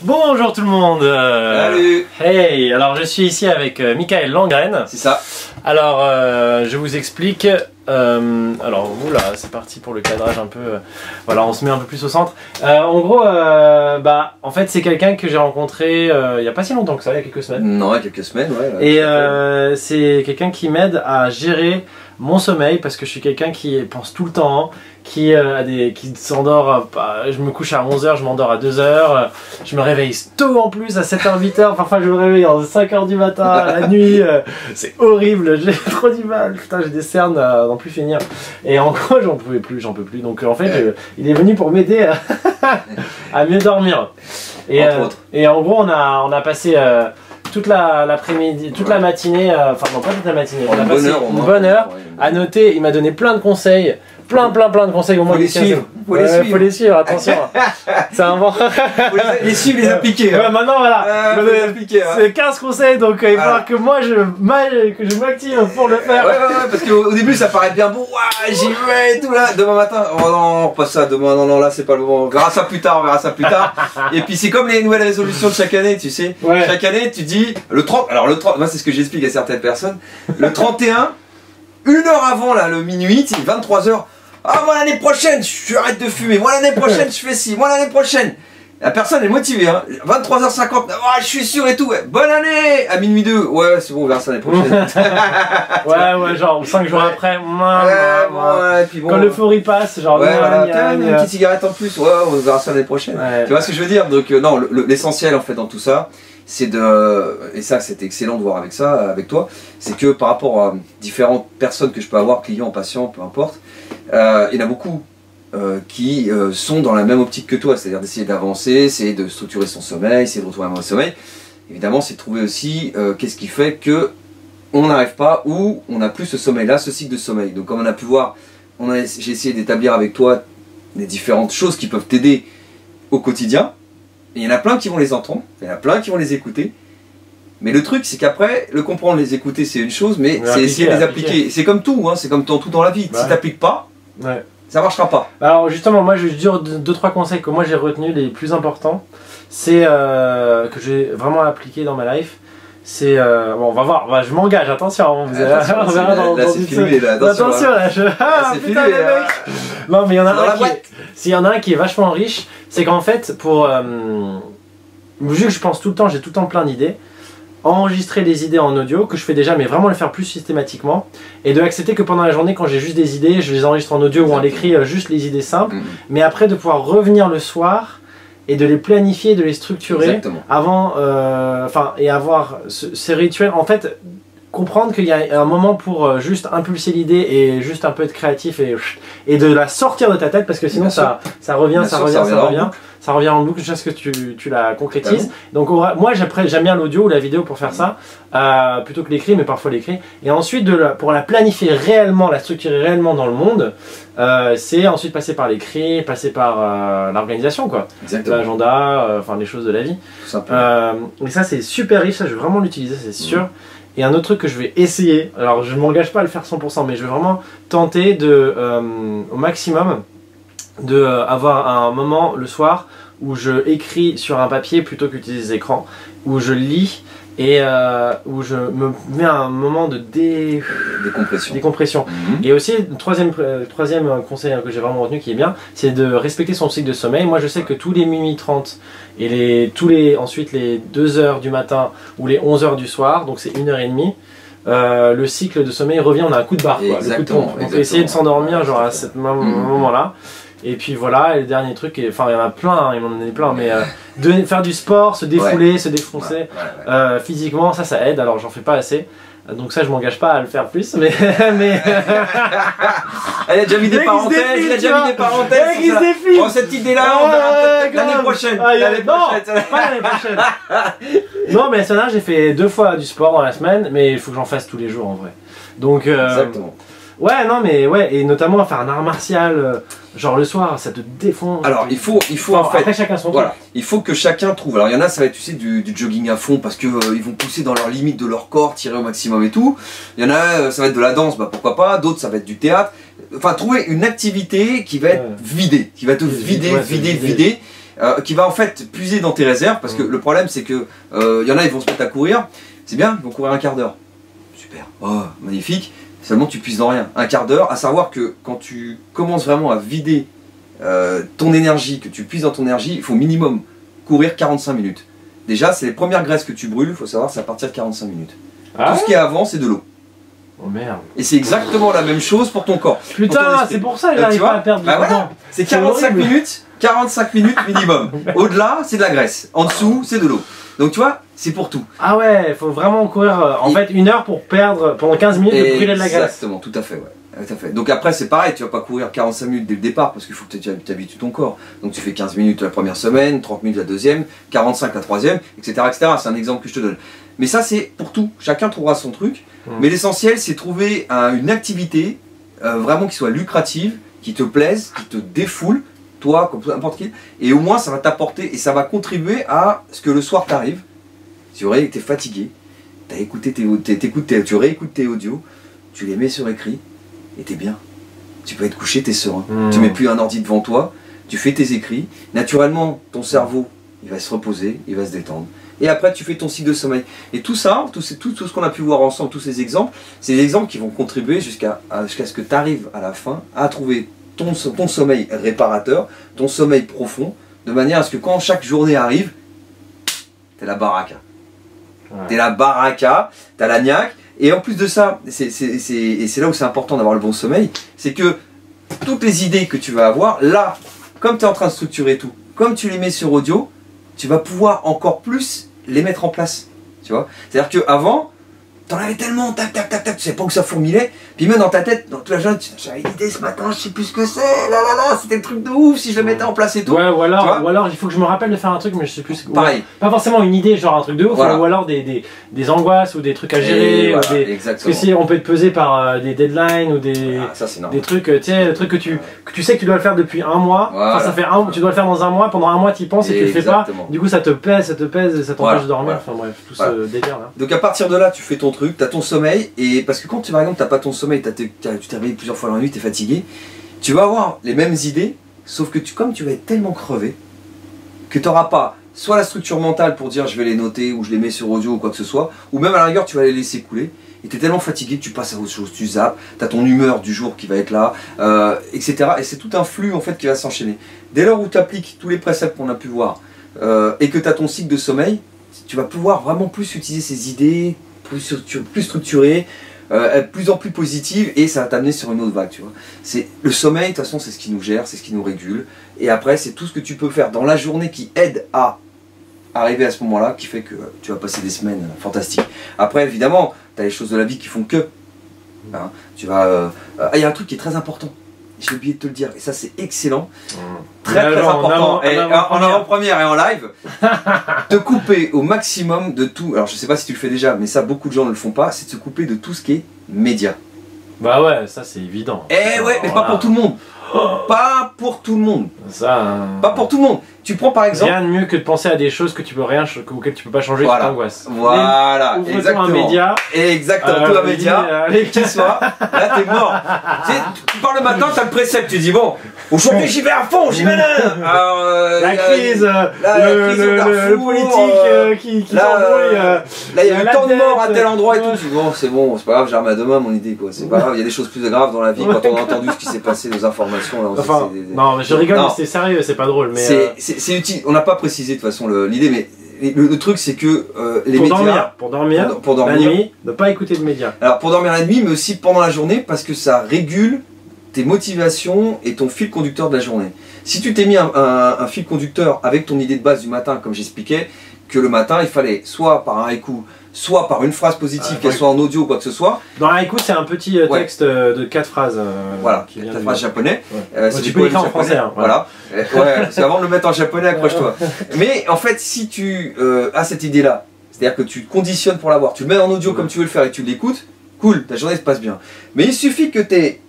Bonjour tout le monde. Salut. Hey, alors je suis ici avec Michael Langren. C'est ça. Alors je vous explique. Alors vous là, c'est parti pour le cadrage un peu. Voilà, on se met un peu plus au centre. En gros, en fait c'est quelqu'un que j'ai rencontré il n'y a pas si longtemps que ça, il y a quelques semaines. Non, il y a quelques semaines, ouais. Et c'est quelqu'un qui m'aide à gérer mon sommeil parce que je suis quelqu'un qui pense tout le temps, qui s'endort, je me couche à 11 h, je m'endors à 2 h, je me réveille tôt en plus à 7 h, 8 h, parfois je me réveille à 5 h du matin, la nuit, c'est horrible, j'ai trop du mal, putain j'ai des cernes à n'en plus finir. Et en gros j'en peux plus, donc en fait il est venu pour m'aider à mieux dormir. Et en gros on a passé toute l'après-midi, toute la matinée, enfin non pas toute la matinée, on a passé une bonne heure à noter, il m'a donné plein de conseils, plein de conseils au moins. Faut les suivre, faut les suivre, attention. C'est un bon... Faut les suivre, les appliquer. Ouais, maintenant voilà, c'est 15 conseils, donc il va falloir que moi je m'active pour le faire. Ouais, parce qu'au début ça paraît bien bon, j'y vais et tout là, demain matin, oh non, pas ça, demain, non, là c'est pas le moment, on verra ça plus tard. Et puis c'est comme les nouvelles résolutions de chaque année, tu sais. Ouais. Chaque année tu dis, le 30, alors le 30, moi c'est ce que j'explique à certaines personnes, le 31, une heure avant là, le minuit, c'est 23 h. Ah, moi l'année prochaine, je arrête de fumer. Moi l'année prochaine, je fais ci. Moi l'année prochaine. La personne est motivée, hein. 23 h 50. Oh, je suis sûr et tout. Ouais. Bonne année. À minuit 2. Ouais, c'est bon, on verra ça l'année prochaine. ouais, genre 5 jours après. Et puis bon, quand l'euphorie passe, genre. Ouais, voilà. Une petite cigarette en plus. Ouais, on verra ça l'année prochaine. Ouais. Tu vois ce que je veux dire? Donc, non, l'essentiel en fait dans tout ça, c'est de. Et ça, c'était excellent de voir avec ça, avec toi. C'est que par rapport à différentes personnes que je peux avoir, clients, patients, peu importe. Il y en a beaucoup qui sont dans la même optique que toi, c'est-à-dire d'essayer d'avancer, essayer de structurer son sommeil, essayer de retrouver un bon sommeil. Évidemment, c'est de trouver aussi qu'est-ce qui fait que on n'arrive pas ou on n'a plus ce sommeil-là, ce cycle de sommeil. Donc comme on a pu voir, j'ai essayé d'établir avec toi les différentes choses qui peuvent t'aider au quotidien. Et il y en a plein qui vont les entendre, il y en a plein qui vont les écouter. Mais le truc, c'est qu'après, le comprendre, les écouter, c'est une chose, mais c'est essayer de les appliquer. C'est comme tout, hein, c'est comme tout dans la vie. Si tu n'appliques pas, ça marchera pas. Alors justement, moi je vais dire 2-3 conseils que moi j'ai retenus, les plus importants. C'est que j'ai vraiment appliqué dans ma life. C'est bon, on va voir, je m'engage, attention, vous allez, on verra dans c'est filmé là, attention là, c'est filmé là. Non mais il y en a un qui est vachement riche, c'est qu'en fait vu que je pense tout le temps, j'ai tout le temps plein d'idées, enregistrer les idées en audio, que je fais déjà, mais vraiment le faire plus systématiquement, et de accepter que pendant la journée, quand j'ai juste des idées, je les enregistre en audio ou en écrit, juste les idées simples, mais après de pouvoir revenir le soir et de les planifier, de les structurer avant, et avoir ces rituels, en fait, comprendre qu'il y a un moment pour juste impulser l'idée et juste un peu être créatif et de la sortir de ta tête, parce que sinon ça revient en boucle jusqu'à ce que tu la concrétises. Donc moi j'aime bien l'audio ou la vidéo pour faire ça, plutôt que l'écrit, mais parfois l'écrit. Et ensuite pour la planifier réellement, la structurer réellement dans le monde, c'est ensuite passer par l'écrit, passer par l'organisation, quoi. L'agenda, enfin les choses de la vie. Et ça c'est super riche, ça je vais vraiment l'utiliser, c'est sûr. Et un autre truc que je vais essayer, alors je ne m'engage pas à le faire 100%, mais je vais vraiment tenter au maximum avoir un moment le soir où je écris sur un papier plutôt qu'utiliser des écrans, où je lis et où je me mets un moment de décompression. Et aussi, le troisième conseil que j'ai vraiment retenu qui est bien, c'est de respecter son cycle de sommeil. Moi je sais que tous les minuit 30 et ensuite les 2 h du matin ou les 11 h du soir, donc c'est 1h30, le cycle de sommeil revient, on a un coup de barre, quoi, le coup de pompe. Donc essayer de s'endormir genre à ce moment-là. Et puis voilà, et le dernier truc, enfin il y en a plein, il m'en en a plein, mais faire du sport, se défouler, se défoncer physiquement, ça aide, alors j'en fais pas assez. Donc ça je m'engage pas à le faire plus, mais... Il a déjà mis des parenthèses, Bon, cette idée là, on verra l'année prochaine. Pas l'année prochaine. Non mais ça j'ai fait 2 fois du sport dans la semaine, mais il faut que j'en fasse tous les jours en vrai. Donc exactement. Ouais, non mais et notamment faire un art martial, genre le soir, ça te défonce. Alors il faut en fait, après chacun son truc. Il faut que chacun trouve. Alors il y en a, ça va être, tu sais, du jogging à fond parce que ils vont pousser dans leurs limites de leur corps, tirer au maximum et tout. Il y en a, ça va être de la danse, bah pourquoi pas. D'autres, ça va être du théâtre. Enfin, trouver une activité qui va être vidée, qui va te vider. qui va en fait puiser dans tes réserves, parce que le problème c'est que y en a, ils vont se mettre à courir, c'est bien, ils vont courir un quart d'heure. Super, oh, magnifique, seulement tu puises dans rien. Un quart d'heure, à savoir que quand tu commences vraiment à vider ton énergie, que tu puises dans ton énergie, il faut minimum courir 45 minutes. Déjà, c'est les premières graisses que tu brûles, il faut savoir, c'est à partir de 45 minutes. Tout ce qui est avant, c'est de l'eau. Oh merde. Et c'est exactement la même chose pour ton corps. Putain, c'est pour ça que j'arrive pas à perdre du temps. C'est 45 minutes, 45 minutes minimum. Au-delà, c'est de la graisse. En dessous, c'est de l'eau. Donc tu vois, c'est pour tout. Ah ouais, il faut vraiment courir en fait 1 heure pour perdre pendant 15 minutes de brûler de la graisse. Exactement, tout à fait, ouais. Tout à fait. Donc après c'est pareil, tu vas pas courir 45 minutes dès le départ parce qu'il faut que tu habitues ton corps. Donc tu fais 15 minutes la première semaine, 30 minutes la deuxième, 45 la troisième, etc. C'est un exemple que je te donne. Mais ça c'est pour tout, chacun trouvera son truc. Mais l'essentiel c'est trouver une activité vraiment qui soit lucrative, qui te plaise, qui te défoule, toi comme n'importe qui. Et au moins ça va t'apporter et ça va contribuer à ce que le soir t'arrive. Tu es fatigué, tu réécoutes tes audios, tu les mets sur écrit. Et t'es bien. Tu peux être couché, t'es serein. Tu mets plus un ordi devant toi, tu fais tes écrits. Naturellement, ton cerveau, il va se reposer, il va se détendre. Et après, tu fais ton cycle de sommeil. Et tout ça, tout ce qu'on a pu voir ensemble, tous ces exemples, c'est des exemples qui vont contribuer jusqu'à ce que tu arrives à la fin à trouver ton sommeil réparateur, ton sommeil profond, de manière à ce que quand chaque journée arrive, t'es la baraka. Ouais. T'es la baraka, t'as la niaque. Et en plus de ça, et c'est là où c'est important d'avoir le bon sommeil, c'est que toutes les idées que tu vas avoir, là, comme tu es en train de structurer tout, comme tu les mets sur audio, tu vas pouvoir encore plus les mettre en place. Tu vois, c'est-à-dire qu'avant, t'en avais tellement, tac, tac, tac, tac, tu sais pas où ça fourmillait, puis même dans ta tête, dans toute la journée, j'avais une idée ce matin, je sais plus ce que c'est, là, c'était le truc de ouf si je le mettais en place et tout. Ouais, ou alors il faut que je me rappelle de faire un truc, mais je sais plus. Pareil. Pas forcément une idée, genre un truc de ouf, ou alors des angoisses ou des trucs à gérer. Voilà, parce que si on peut te peser par des deadlines ou des trucs, tu sais, le truc que tu sais que tu dois le faire depuis un mois, enfin ça fait tu dois le faire dans un mois, pendant un mois tu y penses et tu le fais pas, du coup ça te pèse, ça t'empêche de dormir, enfin bref, tout ce délire là. Donc à partir de là, tu fais ton truc, tu as ton sommeil, et parce que quand par exemple tu n'as pas ton sommeil, tu t'es réveillé plusieurs fois dans la nuit, tu es fatigué, tu vas avoir les mêmes idées, sauf que comme tu vas être tellement crevé, que tu n'auras pas soit la structure mentale pour dire je vais les noter ou je les mets sur audio ou quoi que ce soit, ou même à la rigueur tu vas les laisser couler, et tu es tellement fatigué que tu passes à autre chose, tu zappes, tu as ton humeur du jour qui va être là, etc. Et c'est tout un flux en fait qui va s'enchaîner. Dès lors où tu appliques tous les préceptes qu'on a pu voir, et que tu as ton cycle de sommeil, tu vas pouvoir vraiment plus utiliser ces idées, plus structurées, plus en plus positive, et ça va t'amener sur une autre vague, tu vois. Le sommeil, de toute façon, c'est ce qui nous gère, c'est ce qui nous régule, et après, c'est tout ce que tu peux faire dans la journée qui aide à arriver à ce moment-là, qui fait que tu vas passer des semaines fantastiques. Après, évidemment, tu as les choses de la vie qui font que, hein, tu vas... il y a un truc qui est très important, j'ai oublié de te le dire, et ça c'est excellent, très important, en avant-première et en live, te couper au maximum de tout, alors je sais pas si tu le fais déjà, mais ça beaucoup de gens ne le font pas, c'est de se couper de tout ce qui est média. Bah ouais, ça c'est évident. Eh ouais, mais pas pour tout le monde. Pas pour tout le monde. Pas pour tout le monde. Tu prends par exemple... Rien de mieux que de penser à des choses que tu peux auxquelles tu peux pas changer, voilà. qui t'angoissent. Voilà, exactement. Un média. Exactement, tout un média, qui soit. Là t'es mort. Tu pars le matin, t'as le précepte, tu dis bon, aujourd'hui j'y vais à fond, j'y vais là. La crise, le politique qui s'embrouille. Là il y a eu tant de morts à tel endroit et tout. Bon, c'est pas grave, j'ai remis à demain mon idée quoi. C'est pas grave, il y a des choses plus graves dans la vie quand on a entendu ce qui s'est passé, nos informations. Là, enfin, non, mais je rigole, mais c'est sérieux, c'est pas drôle. C'est utile, on n'a pas précisé de toute façon l'idée, mais le truc c'est que les médias... Pour dormir la nuit, ne pas écouter de médias. Alors pour dormir la nuit, mais aussi pendant la journée, parce que ça régule tes motivations et ton fil conducteur de la journée. Si tu t'es mis un fil conducteur avec ton idée de base du matin, comme j'expliquais, que le matin il fallait soit par un haïku, soit par une phrase positive, qu'elle soit en audio ou quoi que ce soit. Dans un haïku, c'est un petit texte de 4 phrases. Voilà, 4 phrases japonais. Tu peux écrire en français. Hein, voilà. C'est avant de le mettre en japonais, accroche-toi. Mais en fait, si tu as cette idée-là, c'est-à-dire que tu te conditionnes pour l'avoir, tu le mets en audio comme tu veux le faire et tu l'écoutes, cool, ta journée se passe bien. Mais il suffit que tu aies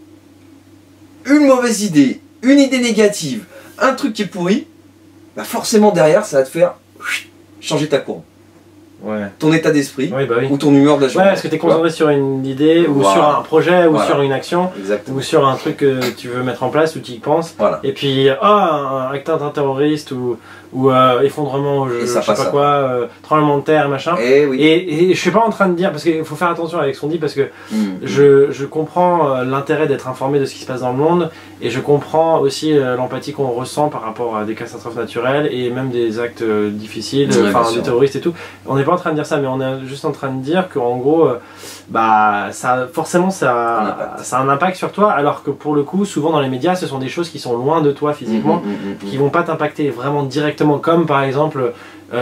une mauvaise idée, une idée négative, un truc qui est pourri, bah forcément derrière, ça va te faire changer ta courbe. Ouais. Ton état d'esprit ou ton humeur de la journée. Ouais, parce que tu es concentré sur une idée ou sur un projet ou sur une action ou sur un truc que tu veux mettre en place ou tu y penses. Et puis, un acte terroriste ou ou effondrement, je sais pas quoi, tremblement de terre, machin. Et je suis pas en train de dire, parce qu'il faut faire attention avec ce qu'on dit, parce que je comprends l'intérêt d'être informé de ce qui se passe dans le monde, et je comprends aussi l'empathie qu'on ressent par rapport à des catastrophes naturelles et même des actes difficiles, enfin des terroristes et tout. On n'est pas en train de dire ça, mais on est juste en train de dire qu'en gros, forcément ça a un impact sur toi, alors que pour le coup, souvent dans les médias, ce sont des choses qui sont loin de toi physiquement, qui vont pas t'impacter vraiment directement, comme par exemple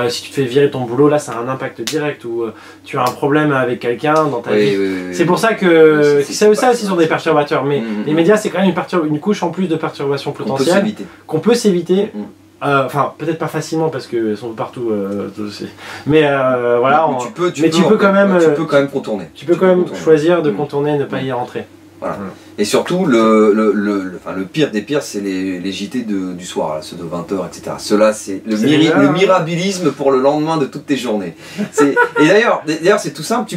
si tu te fais virer de ton boulot, là ça a un impact direct, ou tu as un problème avec quelqu'un dans ta vie. C'est pour ça que ça aussi sont des perturbateurs, mais les médias c'est quand même une couche en plus de perturbations potentielles qu'on peut s'éviter. Enfin, peut-être pas facilement parce qu'elles sont partout, mais voilà. Tu peux quand même contourner. Tu peux quand même choisir de contourner et ne pas y rentrer. Voilà. Et surtout, le pire des pires, c'est les JT du soir, là, ceux de 20h, etc. Ceux-là, c'est le mirabilisme pour le lendemain de toutes tes journées. Et d'ailleurs, c'est tout simple,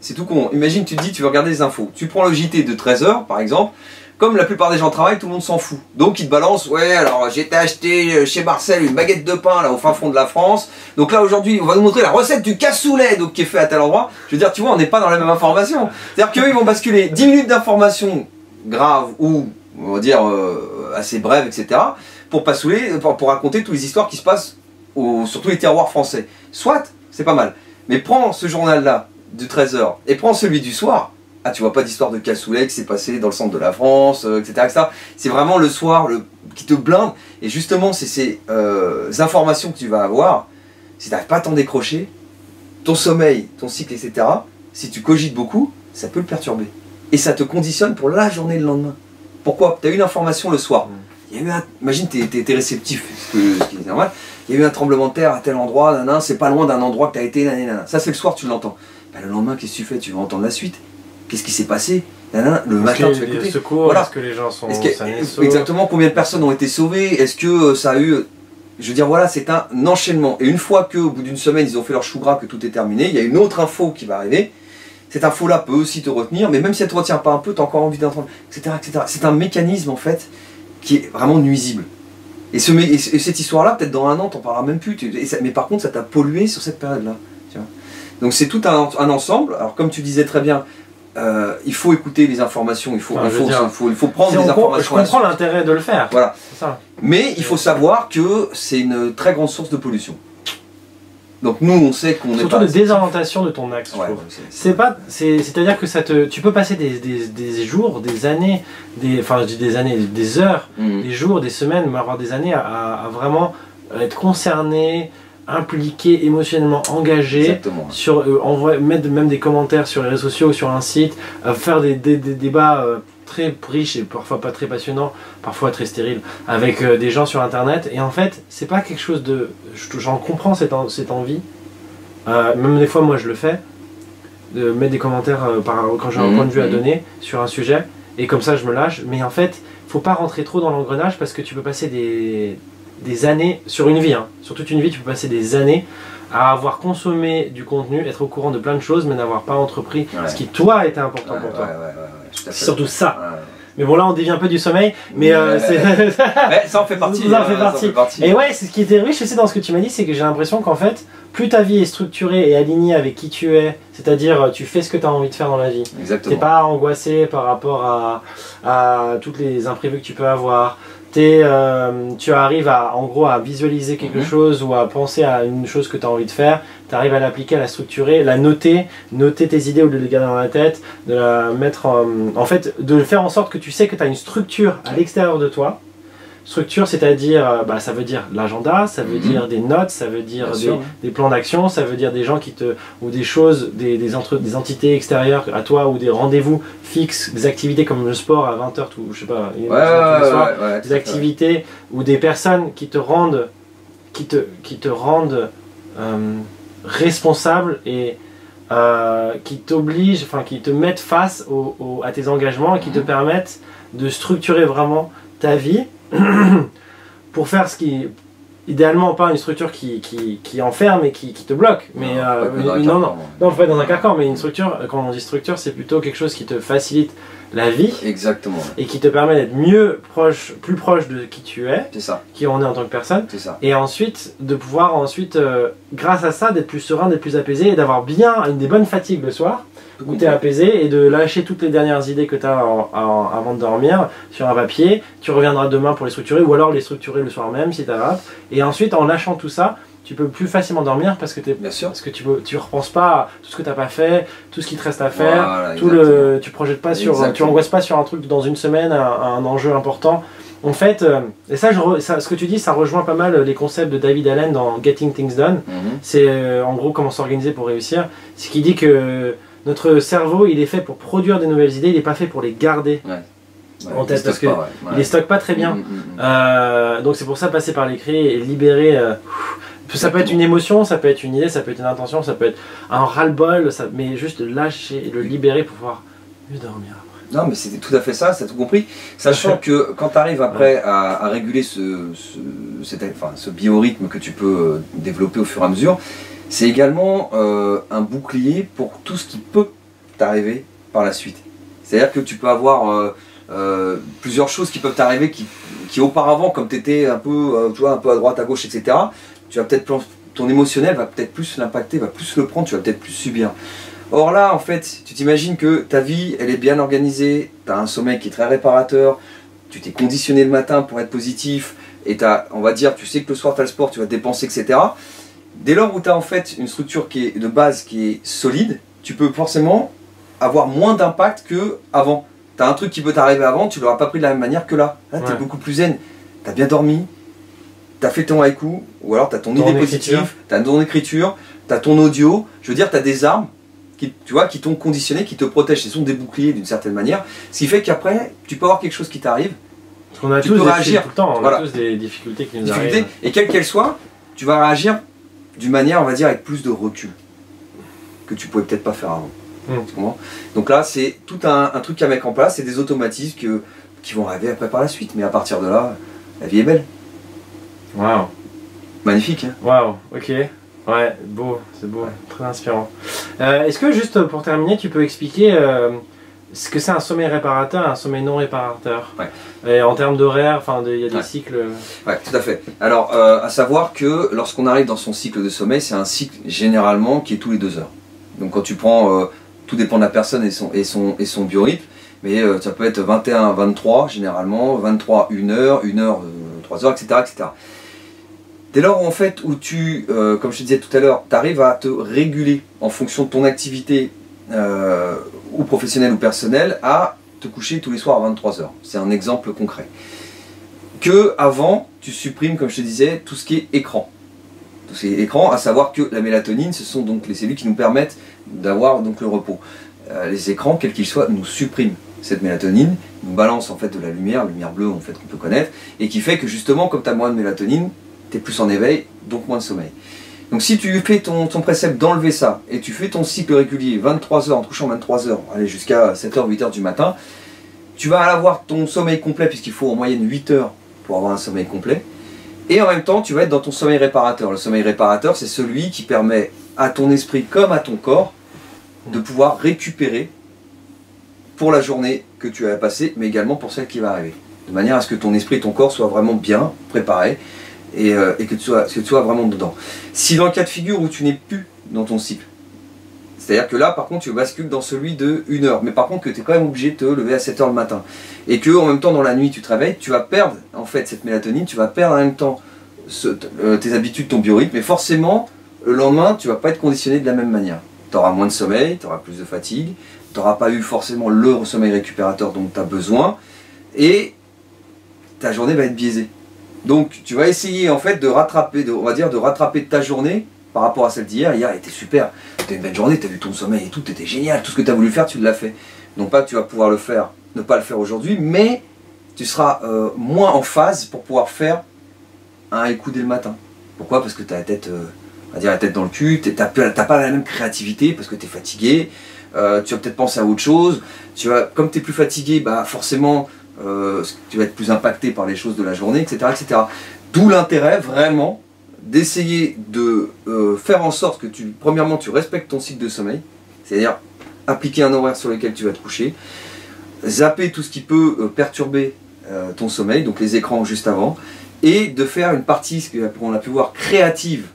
c'est tout con. Imagine, tu te dis, tu veux regarder les infos. Tu prends le JT de 13h, par exemple. Comme la plupart des gens travaillent, tout le monde s'en fout. Donc ils te balancent, ouais, alors j'ai été acheter chez Marcel une baguette de pain là au fin fond de la France. Donc là aujourd'hui, on va nous montrer la recette du cassoulet donc qui est fait à tel endroit. Je veux dire, tu vois, on n'est pas dans la même information. C'est-à-dire qu'eux, ils vont basculer 10 minutes d'informations graves ou, on va dire, assez brèves, etc. pour pas saouler, pour raconter toutes les histoires qui se passent sur tous les terroirs français. Soit, c'est pas mal. Mais prends ce journal-là de 13h et prends celui du soir. Ah, tu vois pas d'histoire de cassoulet qui s'est passé dans le centre de la France, etc. C'est vraiment le soir qui te blinde. Et justement, c'est ces informations que tu vas avoir. Si tu n'arrives pas à t'en décrocher, ton sommeil, ton cycle, etc., si tu cogites beaucoup, ça peut le perturber. Et ça te conditionne pour la journée le lendemain. Pourquoi? Tu as eu une information le soir. Il y a eu imagine, tu es réceptif, ce qui est normal. Il y a eu un tremblement de terre à tel endroit, c'est pas loin d'un endroit que tu as été, ça c'est le soir, tu l'entends. Ben, le lendemain, qu'est-ce que tu fais? Tu vas entendre la suite. Qu'est-ce qui s'est passé? Le matin, tu fais écouter. Voilà. Est-ce que les gens sont exactement, combien de personnes ont été sauvées? Est-ce que ça a eu... Je veux dire, voilà, c'est un enchaînement. Et une fois qu'au bout d'une semaine, ils ont fait leur chou gras, que tout est terminé, il y a une autre info qui va arriver. Cette info-là peut aussi te retenir, mais même si elle ne te retient pas un peu, tu as encore envie d'entendre, etc., etc. C'est un mécanisme, en fait, qui est vraiment nuisible. Et cette histoire-là, peut-être dans un an, tu n'en parleras même plus. Mais par contre, ça t'a pollué sur cette période-là. Donc c'est tout un ensemble. Alors comme tu disais très bien, il faut écouter les informations, il faut prendre des informations. Je comprends l'intérêt de le faire. Voilà. Mais il faut savoir que c'est une très grande source de pollution. Donc nous on sait qu'on est surtout de désorientation de ton axe. C'est-à-dire que tu peux passer des jours, des années, enfin je dis des années, des heures, des jours, des semaines, voire des années à vraiment être concerné, impliqué, émotionnellement engagé, mettre même des commentaires sur les réseaux sociaux, sur un site, faire des débats très riches et parfois pas très passionnants, parfois très stériles, avec des gens sur internet. Et en fait, c'est pas quelque chose de... J'en comprends cette envie, même des fois moi je le fais, de mettre des commentaires quand j'ai un point de vue à donner sur un sujet, et comme ça je me lâche. Mais en fait, faut pas rentrer trop dans l'engrenage parce que tu peux passer des années, sur une vie, sur toute une vie, tu peux passer des années à avoir consommé du contenu, être au courant de plein de choses, mais n'avoir pas entrepris ce qui, toi, était important pour toi. C'est surtout ça. Mais bon, là, on dévie un peu du sommeil, mais ça en fait partie. Ça en fait partie. Et ouais, c'est ce qui était riche aussi dans ce que tu m'as dit, c'est que j'ai l'impression qu'en fait, plus ta vie est structurée et alignée avec qui tu es, c'est-à-dire tu fais ce que tu as envie de faire dans la vie. T'es pas angoissé par rapport à toutes les imprévus que tu peux avoir. Tu arrives en gros à visualiser quelque chose ou à penser à une chose que tu as envie de faire, tu arrives à l'appliquer, à la structurer, la noter tes idées au lieu de les garder dans la tête, de la mettre en fait, de faire en sorte que tu sais que tu as une structure à l'extérieur de toi. Structure, c'est-à-dire, ça veut dire l'agenda, ça veut dire des notes, ça veut dire des plans d'action, ça veut dire des gens ou des choses, des entités extérieures à toi, ou des rendez-vous fixes, des activités comme le sport à 20h, je sais pas, des activités, ou des personnes qui te rendent, responsable et qui t'obligent, enfin qui te mettent face à tes engagements et qui te permettent de structurer vraiment ta vie pour faire ce qui, idéalement pas une structure qui enferme et qui te bloque, mais non, pas dans un carcan, mais une structure, quand on dit structure, c'est plutôt quelque chose qui te facilite la vie. Exactement. Et qui te permet d'être plus proche de qui tu es, c'est ça. Qui on est en tant que personne. C'est ça. Et ensuite, de pouvoir grâce à ça, d'être plus serein, d'être plus apaisé et d'avoir bien des bonnes fatigues le soir, où tu es apaisé et de lâcher toutes les dernières idées que tu as avant de dormir sur un papier. Tu reviendras demain pour les structurer ou alors les structurer le soir même si tu as hâte. Et ensuite, en lâchant tout ça, tu peux plus facilement dormir parce que tu repenses pas à tout ce que tu n'as pas fait, tout ce qui te reste à faire, voilà, tu projettes pas tu angoisses pas sur un truc dans une semaine, un enjeu important. En fait, et ce que tu dis, ça rejoint pas mal les concepts de David Allen dans Getting Things Done. C'est en gros comment s'organiser pour réussir. C'est qu'il dit que notre cerveau, il est fait pour produire des nouvelles idées, il n'est pas fait pour les garder. En tête parce qu'il les stocke pas très bien. Donc c'est pour ça passer par l'écrit et libérer. Ça peut être une émotion, ça peut être une idée, ça peut être une intention, ça peut être un ras-le-bol, mais juste lâcher et le libérer pour pouvoir mieux dormir après. Non mais c'était tout à fait ça, t'as tout compris. Sachant que quand tu arrives après à réguler ce biorhythme que tu peux développer au fur et à mesure, c'est également un bouclier pour tout ce qui peut t'arriver par la suite. C'est-à-dire que tu peux avoir plusieurs choses qui peuvent t'arriver qui auparavant, comme tu étais un peu, un peu à droite, à gauche, etc., tu vas peut-être, ton émotionnel va peut-être plus l'impacter, va plus le prendre, tu vas peut-être plus subir. Or là, en fait, tu t'imagines que ta vie, elle est bien organisée, tu as un sommeil qui est très réparateur, tu t'es conditionné le matin pour être positif, et on va dire, tu sais que le soir tu as le sport, tu vas te dépenser, etc. Dès lors où tu as en fait une structure qui est de base qui est solide, tu peux forcément avoir moins d'impact qu'avant. Tu as un truc qui peut t'arriver avant, tu ne l'auras pas pris de la même manière que là. Là, tu es beaucoup plus zen. Tu as bien dormi, tu as fait ton haïku, ou alors tu as ton idée positive, tu as ton écriture, tu as ton audio. Je veux dire, tu as des armes qui t'ont conditionné, qui te protègent. Ce sont des boucliers d'une certaine manière. Ce qui fait qu'après, tu peux avoir quelque chose qui t'arrive. Parce qu'on a tous réagir tout le temps, on a tous des difficultés qui nous arrivent. Et quelles qu'elles soient, tu vas réagir d'une manière, on va dire, avec plus de recul que tu pouvais peut-être pas faire avant. Donc là, c'est tout un truc à mettre en place, c'est des automatismes qui vont arriver après par la suite. Mais à partir de là, la vie est belle. Waouh. Magnifique. Hein. Waouh, ok. Ouais, beau, c'est beau, très inspirant. Est-ce que juste pour terminer, tu peux expliquer ce que c'est un sommeil réparateur et un sommeil non réparateur? Et en termes d'horaire, il y a des cycles... Oui, tout à fait. Alors, à savoir que lorsqu'on arrive dans son cycle de sommeil, c'est un cycle généralement qui est tous les 2 heures. Donc quand tu prends... tout dépend de la personne et son biorhythme, mais ça peut être 21, 23 généralement, 23, 1 heure, 1 heure, 3 heures, etc. etc. Dès lors en fait où comme je te disais tout à l'heure, tu arrives à te réguler en fonction de ton activité ou professionnelle ou personnelle, à te coucher tous les soirs à 23 heures. C'est un exemple concret. Que avant, tu supprimes, comme je te disais, tout ce qui est écran. Tout ce qui est écran, à savoir que la mélatonine, ce sont donc les cellules qui nous permettent d'avoir donc le repos. Les écrans, quels qu'ils soient, nous suppriment cette mélatonine, nous balancent en fait de la lumière bleue en fait qu'on peut connaître, et qui fait que justement, comme tu as moins de mélatonine, tu es plus en éveil, donc moins de sommeil. Donc si tu fais ton précepte d'enlever ça, et tu fais ton cycle régulier, 23 heures, en couchant 23 heures, allez jusqu'à 7h, 8h du matin, tu vas avoir ton sommeil complet, puisqu'il faut en moyenne 8 heures pour avoir un sommeil complet, et en même temps tu vas être dans ton sommeil réparateur. Le sommeil réparateur, c'est celui qui permet à ton esprit comme à ton corps de pouvoir récupérer pour la journée que tu as passée, mais également pour celle qui va arriver. De manière à ce que ton esprit et ton corps soient vraiment bien préparés et que tu sois vraiment dedans. Si dans le cas de figure où tu n'es plus dans ton cycle, c'est-à-dire que là par contre tu bascules dans celui de 1 heure, mais par contre que tu es quand même obligé de te lever à 7 heures le matin, et que en même temps dans la nuit tu te réveilles, tu vas perdre en fait cette mélatonine, tu vas perdre en même temps tes habitudes, ton biorhythme, et forcément le lendemain tu vas pas être conditionné de la même manière. Tu auras moins de sommeil, tu auras plus de fatigue, tu n'auras pas eu forcément le sommeil récupérateur dont tu as besoin, et ta journée va être biaisée. Donc tu vas essayer en fait de rattraper, de rattraper ta journée par rapport à celle d'hier. Hier elle était super, c'était une belle journée, tu as vu ton sommeil et tout, c'était génial, tout ce que tu as voulu faire tu l'as fait. Non pas que tu vas pouvoir le faire, ne pas le faire aujourd'hui, mais tu seras moins en phase pour pouvoir faire un haïku dès le matin. Pourquoi? Parce que tu as la tête, on va dire la tête dans le cul, tu n'as pas la même créativité parce que tu es fatigué, tu vas peut-être penser à autre chose, comme tu es plus fatigué, bah forcément tu vas être plus impacté par les choses de la journée, etc. etc. D'où l'intérêt vraiment d'essayer de faire en sorte que premièrement tu respectes ton cycle de sommeil, c'est-à-dire appliquer un horaire sur lequel tu vas te coucher, zapper tout ce qui peut perturber ton sommeil, donc les écrans juste avant, et de faire une partie, ce qu'on a pu voir, créative,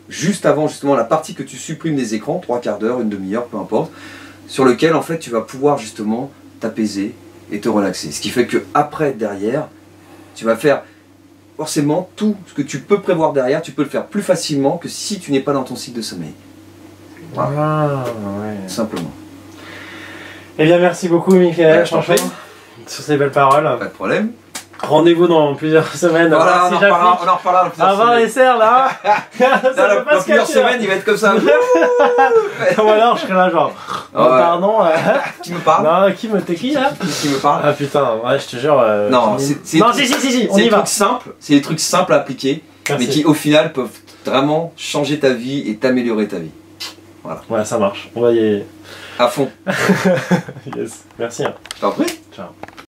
juste avant justement la partie que tu supprimes des écrans, 3/4 d'heure, une demi-heure, peu importe, sur lequel en fait tu vas pouvoir justement t'apaiser et te relaxer. Ce qui fait que après, derrière, tu vas faire forcément tout ce que tu peux prévoir derrière, tu peux le faire plus facilement que si tu n'es pas dans ton cycle de sommeil. Voilà. Simplement. Eh bien merci beaucoup Michael, franchement, sur ces belles paroles. Pas de problème. Rendez-vous dans plusieurs semaines. Voilà, on en reparlera dans plusieurs semaines. Avant les serres là. Dans plusieurs semaines, il va être comme ça. Voilà, je serai là genre. Pardon. Qui me parle? Non, t'es qui là? Qui me parle? Ah putain, ouais, je te jure. Non, si, on y va. C'est des trucs simples à appliquer, mais qui au final peuvent vraiment changer ta vie et t'améliorer ta vie. Voilà. Ouais, ça marche. On va y aller. À fond. Yes. Merci. Je t'en prie. Ciao.